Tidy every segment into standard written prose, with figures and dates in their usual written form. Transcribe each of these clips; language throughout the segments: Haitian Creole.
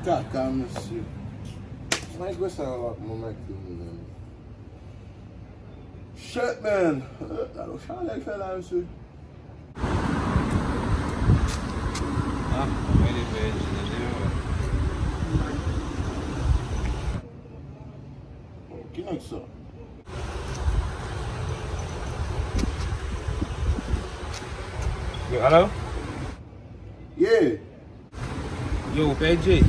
Caca, monsieur. Mas gostava lá com o McDonald's, man. Shit, man. I don't sound like that, monsieur. Ah, ele veio, entendeu? Que não é que só? Hello? Yeah. Yo, PJ.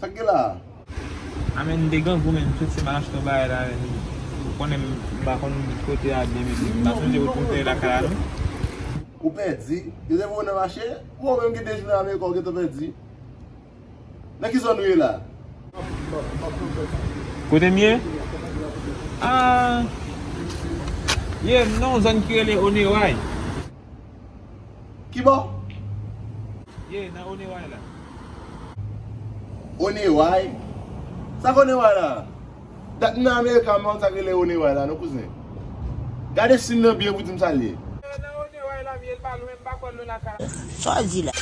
Sakit lah. Amen degan pou men tout se manach to bay la. Konen bakon kote a demi. Bason je ou konte la kala nou. Ou perdi. Yo devo ou nan mache. Ou menm ki dejounen ame kon ki te perdi. Nan ki zon nou ye la? Kote miye? Ah. Ye, non zon ki ele one way. Ki bo? Ye, nan one way la. Oneway? Sak oneway la? Dat nan Amerikan man sak ele oneway la nou kouzen? Gade sin nan biye pou di msali? Nan one way la mi el balou men bakon nou la kala. Só de lá.